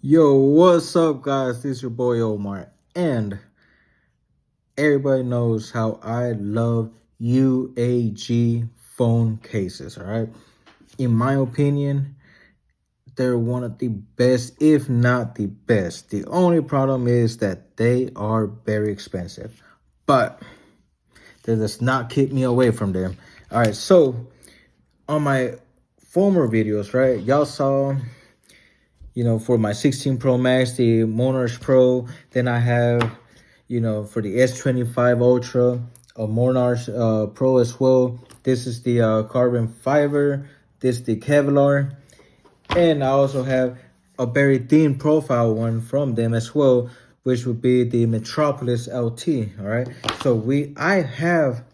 Yo, what's up, guys? This is your boy Omar, and everybody knows how I love UAG phone cases. All right, in my opinion, they're one of the best, if not the best. The only problem is that they are very expensive, but that does not keep me away from them. All right, so on my former videos, right, y'all saw, for my 16 Pro Max, the Monarch Pro. Then I have, for the S25 Ultra, a Monarch Pro as well. This is the carbon fiber. This is the Kevlar. And I also have a very thin profile one from them as well, which would be the Metropolis LT. All right. So I have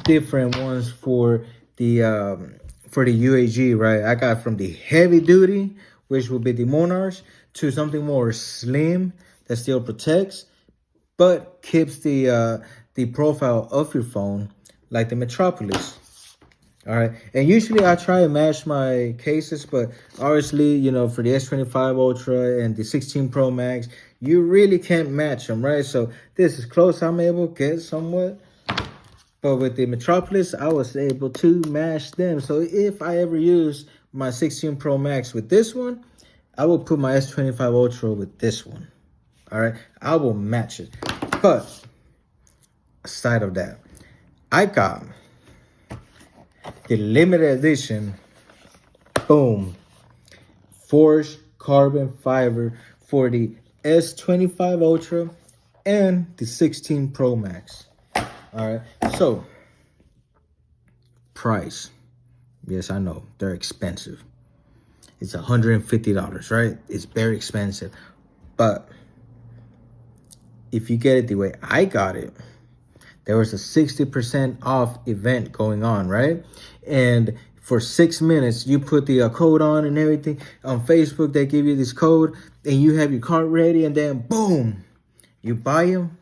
different ones for the UAG, right? I got from the heavy duty, which will be the Monarch, to something more slim that still protects but keeps the profile of your phone, like the Metropolis. All right, and usually I try and match my cases, but obviously, for the S25 Ultra and the 16 Pro Max, you really can't match them, right? So this is close. I'm able to get somewhat. But with the Metropolis, I was able to match them. So if I ever use my 16 Pro Max with this one, I will put my S25 Ultra with this one. All right, I will match it. But aside of that, I got the limited edition, boom, forged carbon fiber for the S25 Ultra and the 16 Pro Max. All right, so price. Yes, I know they're expensive. It's $150, right? It's very expensive. But if you get it the way I got it, there was a 60% off event going on, right? And for 6 minutes, you put the code on and everything. On Facebook, they give you this code, and you have your cart ready, and then boom, you buy them.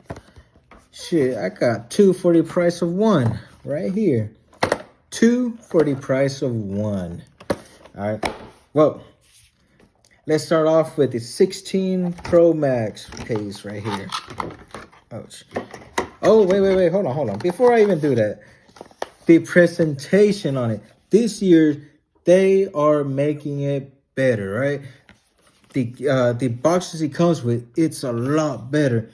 Shit, I got two for the price of one right here. Two for the price of one. All right. Well, let's start off with the 16 Pro Max case right here. Ouch. Oh, wait. Hold on. Before I even do that, the presentation on it. This year, they are making it better, right? The boxes it comes with, it's a lot better.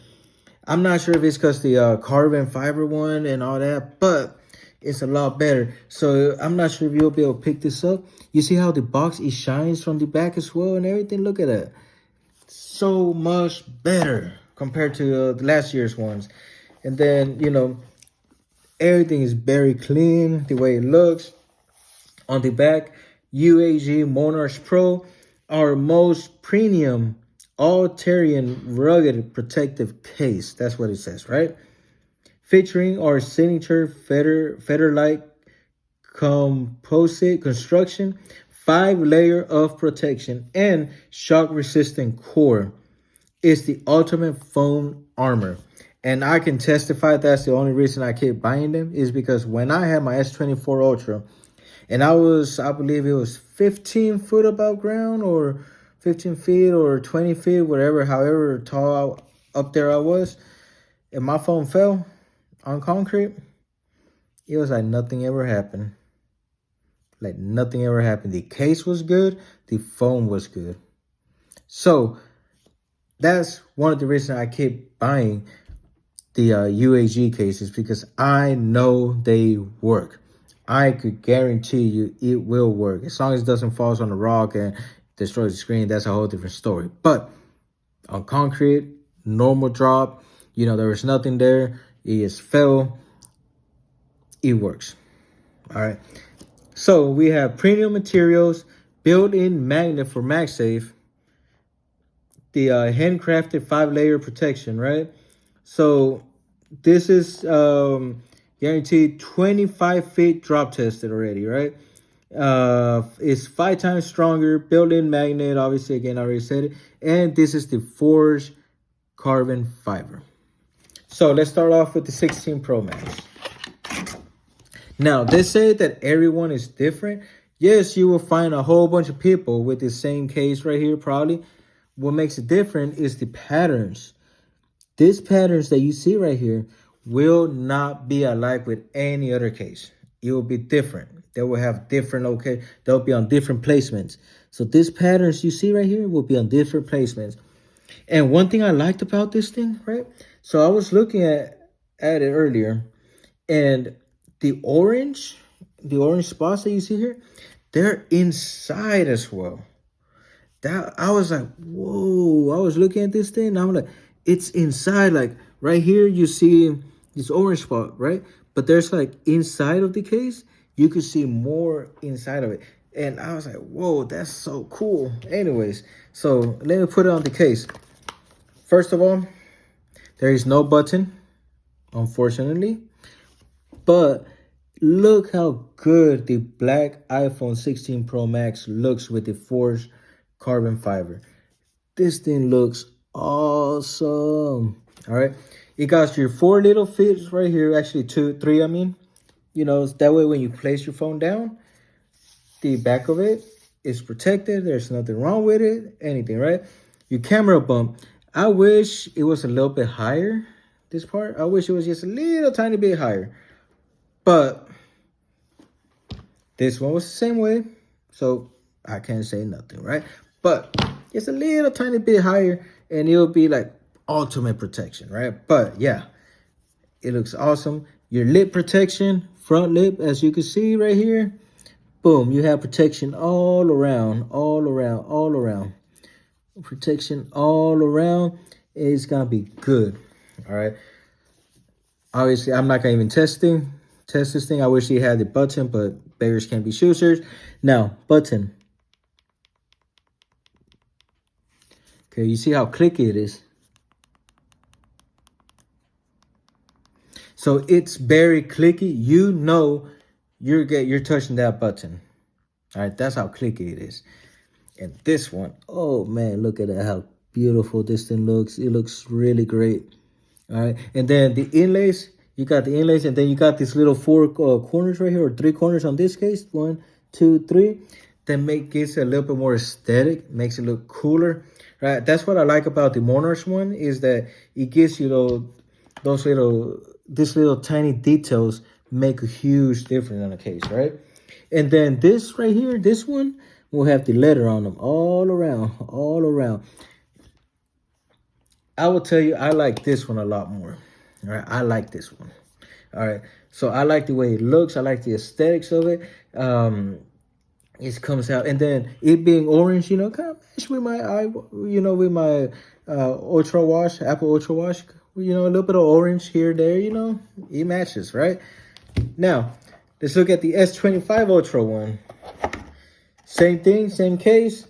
I'm not sure if it's because the carbon fiber one and all that, but it's a lot better. So I'm not sure if you'll be able to pick this up. You see how the box, it shines from the back as well and everything? Look at that. So much better compared to last year's ones. And then, everything is very clean, the way it looks. On the back, UAG Monarch Pro, our most premium all-terrain rugged protective case. That's what it says, right? Featuring our signature feather-like composite construction, 5-layer of protection, and shock-resistant core. It's the ultimate phone armor. And I can testify that's the only reason I keep buying them is because when I had my S24 Ultra, and I believe it was 15 foot above ground or 15 feet or 20 feet, however tall up there I was, and my phone fell on concrete, it was like nothing ever happened. Like nothing ever happened. The case was good. The phone was good. So that's one of the reasons I keep buying the UAG cases, because I know they work. I could guarantee you it will work. As long as it doesn't fall on the rock and destroys the screen, that's a whole different story. But on concrete, normal drop, there was nothing there. It just fell. It works. All right. So we have premium materials, built-in magnet for MagSafe, the handcrafted 5-layer protection, right? So this is guaranteed 25 feet drop tested already, right? It's 5 times stronger, built-in magnet, obviously, again, I already said it. And this is the forged carbon fiber. So let's start off with the 16 Pro Max. Now, they say that everyone is different. Yes, you will find a whole bunch of people with the same case right here, probably. what makes it different is the patterns. These patterns that you see right here will not be alike with any other case. It will be different. They will have different, okay, they'll be on different placements. So these patterns you see right here will be on different placements. And one thing I liked about this thing, right? So I was looking at it earlier, and the orange spots that you see here, they're inside as well. That I was like, whoa. I was looking at this thing and I'm like, it's inside. Like right here you see this orange spot, right? But there's like inside of the case, you could see more inside of it. And I was like, whoa, that's so cool. Anyways, so let me put it on the case. First of all, there is no button, unfortunately. But look how good the black iPhone 16 Pro Max looks with the forged carbon fiber. This thing looks awesome. All right. It got your 4 little fits right here. Actually, 3, I mean. You know, that way when you place your phone down, the back of it is protected. There's nothing wrong with it, anything, right? Your camera bump. I wish it was a little bit higher, this part. I wish it was just a little tiny bit higher. But this one was the same way, so I can't say nothing, right? But it's a little tiny bit higher, and it'll be like ultimate protection, right? But yeah, it looks awesome. Your lip protection, front lip, as you can see right here, boom, you have protection all around, all around, all around. Protection all around. It's gonna be good. All right. Obviously, I'm not gonna even test this thing. I wish he had the button, but beggars can't be choosers. Now, button. Okay, you see how clicky it is. So it's very clicky. You know you're touching that button. All right, that's how clicky it is. And this one, oh man, look at that, how beautiful this thing looks. It looks really great. All right, and then the inlays, you got the inlays, and then you got these little 4 corners right here, or 3 corners on this case. 1, 2, 3. That gives it a little bit more aesthetic, makes it look cooler. Right, that's what I like about the Monarch one, is that it gives you these little tiny details make a huge difference on the case, right? And then this right here, this one will have the letter on them all around, all around. I will tell you, I like this one a lot more. All right, I like this one. All right, so I like the way it looks. I like the aesthetics of it. It comes out, and then it being orange, you know, kind of match with my eye, you know, with my Ultra Wash, Apple Ultra Wash. You know, a little bit of orange here, there. You know, it matches, right? Now, let's look at the S25 Ultra one. Same thing, same case,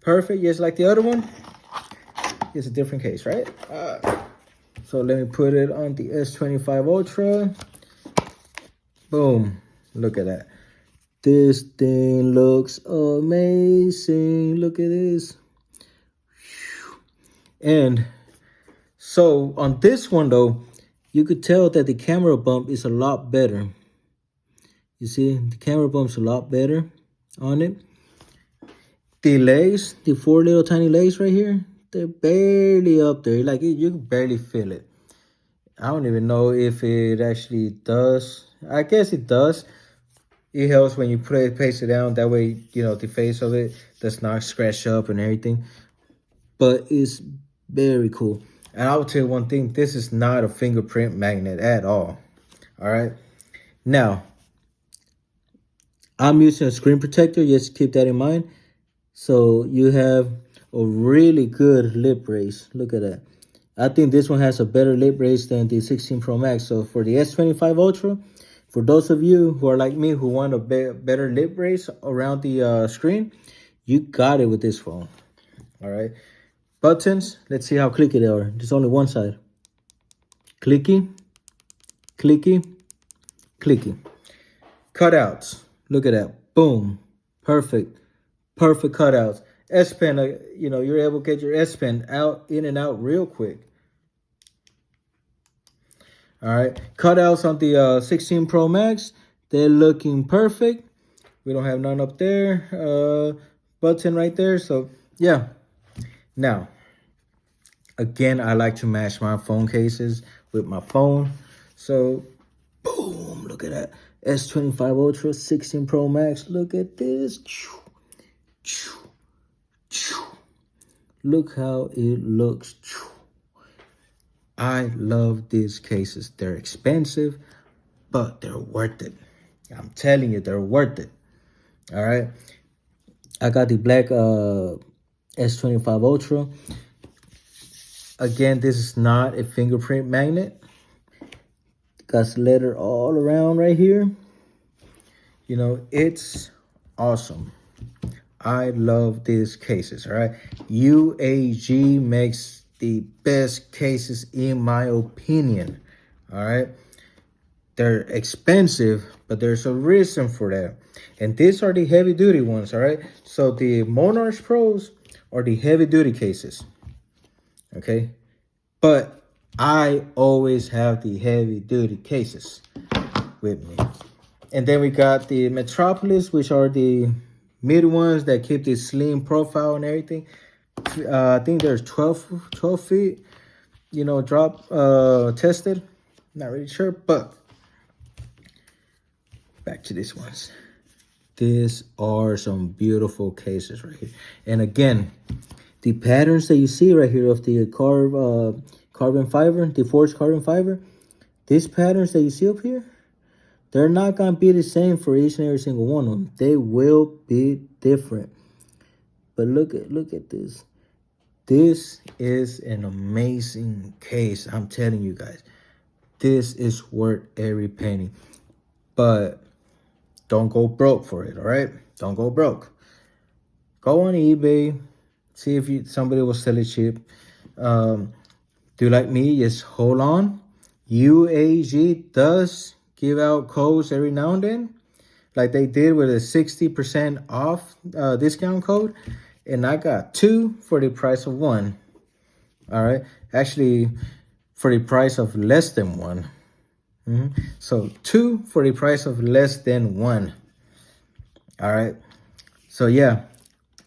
perfect, just like the other one. It's a different case, right? So let me put it on the S25 Ultra. Boom, look at that. This thing looks amazing. Look at this. And so on this one though, you could tell that the camera bump is a lot better. You see, the camera bump's a lot better on it. The legs, the 4 little tiny legs right here, they're barely up there. Like you can barely feel it. I don't even know if it actually does. I guess it does. It helps when you place it down. That way, you know, the face of it does not scratch up and everything. But it's very cool. And I will tell you one thing. This is not a fingerprint magnet at all. All right. Now, I'm using a screen protector. Just keep that in mind. So you have a really good lip raise. Look at that. I think this one has a better lip raise than the 16 Pro Max. So for the S25 Ultra, for those of you who are like me, who want a better lip raise around the screen, you got it with this phone. All right. Buttons, let's see how clicky they are. There's only one side. Clicky, clicky, clicky. Cutouts, look at that. Boom. Perfect. Perfect cutouts. S Pen, you know, you're able to get your S Pen in and out real quick. All right, cutouts on the 16 Pro Max, they're looking perfect. We don't have none up there. Button right there. So yeah, Now, again, I like to match my phone cases with my phone. So, boom, look at that. S25 Ultra, 16 Pro Max. Look at this. Look how it looks. I love these cases. They're expensive, but they're worth it. I'm telling you, they're worth it. All right. I got the black S25 Ultra. Again, this is not a fingerprint magnet. Got letter all around right here. You know, it's awesome. I love these cases, all right? UAG makes the best cases in my opinion, all right? They're expensive, but there's a reason for that. And these are the heavy duty ones, all right? So the Monarch Pros are the heavy duty cases, okay? But I always have the heavy duty cases with me. And then we got the Metropolis, which are the mid ones that keep this slim profile and everything. I think there's 12 feet, you know, drop tested. Not really sure, but back to these ones. These are some beautiful cases right here. And again, the patterns that you see right here of the carbon fiber, the forged carbon fiber, these patterns that you see up here, they're not going to be the same for each and every single one of them. They will be different. But look at this. This is an amazing case. I'm telling you guys. This is worth every penny. But don't go broke for it, all right? Don't go broke. Go on eBay. See if somebody will sell it cheap. Do like me, just hold on. UAG does give out codes every now and then, like they did with a 60% off discount code, and I got 2 for the price of 1. All right, actually for the price of less than 1. So 2 for the price of less than 1. All right, so yeah,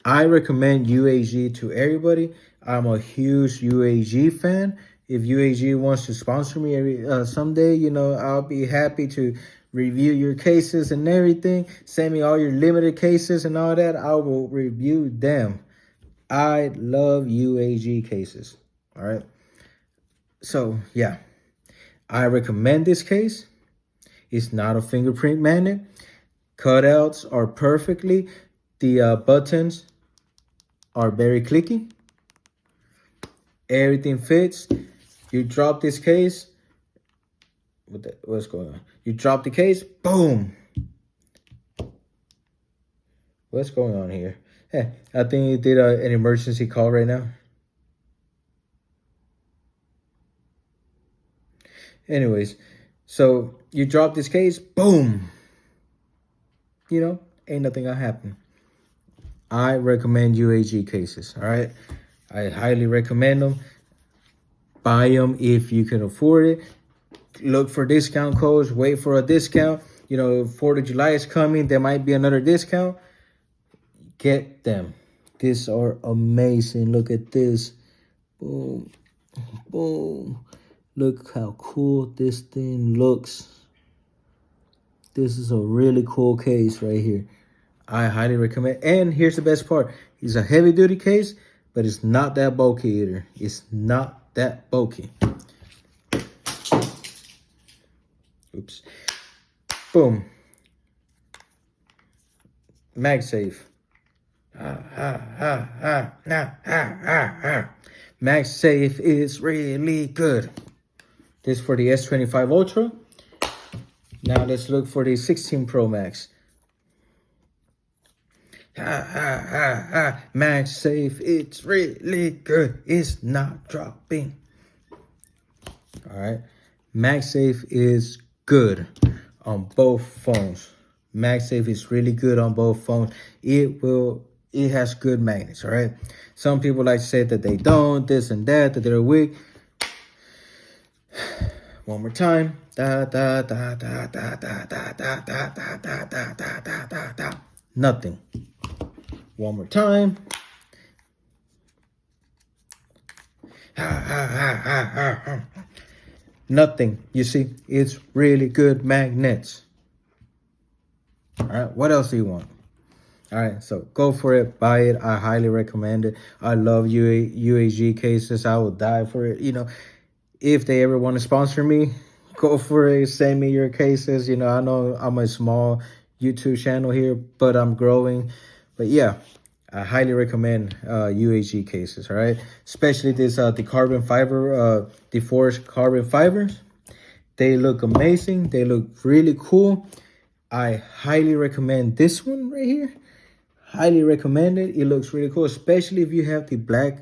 I recommend UAG to everybody. I'm a huge UAG fan. If UAG wants to sponsor me someday, you know, I'll be happy to review your cases and everything. Send me all your limited cases and all that. I will review them. I love UAG cases. All right. So, yeah, I recommend this case. It's not a fingerprint magnet. Cutouts are perfectly. The buttons are very clicky. Everything fits. You drop this case. What's going on? You drop the case. Boom. What's going on here? Hey, I think you did an emergency call right now. Anyways, so you drop this case. Boom. You know, ain't nothing gonna happen. I recommend UAG cases. All right. I highly recommend them. Buy them if you can afford it. Look for discount codes. Wait for a discount. You know, 4th of July is coming. There might be another discount. Get them. These are amazing. Look at this. Boom. Boom. Look how cool this thing looks. This is a really cool case right here. I highly recommend. And here's the best part. It's a heavy duty case, but it's not that bulky either. It's not that bulky. Oops. Boom. MagSafe. MagSafe is really good. This for the S25 Ultra. Now let's look for the 16 Pro Max. MagSafe, it's really good. It's not dropping. All right. MagSafe is good on both phones. MagSafe is really good on both phones. It has good magnets, all right? Some people like to say that they don't, this and that they're weak. One more time. Nothing. One more time. Nothing. You see, it's really good magnets. All right, what else do you want? All right, so go for it, buy it. I highly recommend it. I love UAG cases. I will die for it. You know, if they ever want to sponsor me, go for it. Send me your cases. You know, I know I'm a small YouTube channel here, but I'm growing. But yeah, I highly recommend UAG cases. All right, especially this the carbon fiber, the forged carbon fibers. They look amazing. They look really cool. I highly recommend this one right here. Highly recommend it. It looks really cool, especially if you have the black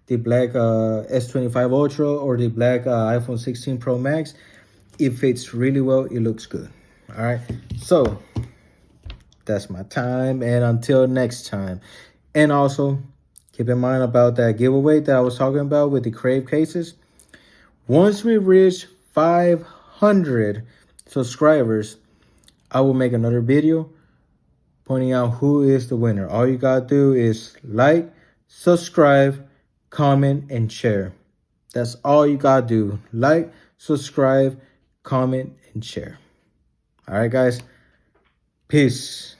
S25 Ultra or the black iPhone 16 Pro Max. It fits really well. It looks good. All right. So that's my time. And until next time. And also keep in mind about that giveaway that I was talking about with the Crave cases. Once we reach 500 subscribers, I will make another video pointing out who is the winner. All you gotta do is like, subscribe, comment, and share. That's all you gotta do. Like, subscribe, comment, and share. All right, guys. Peace.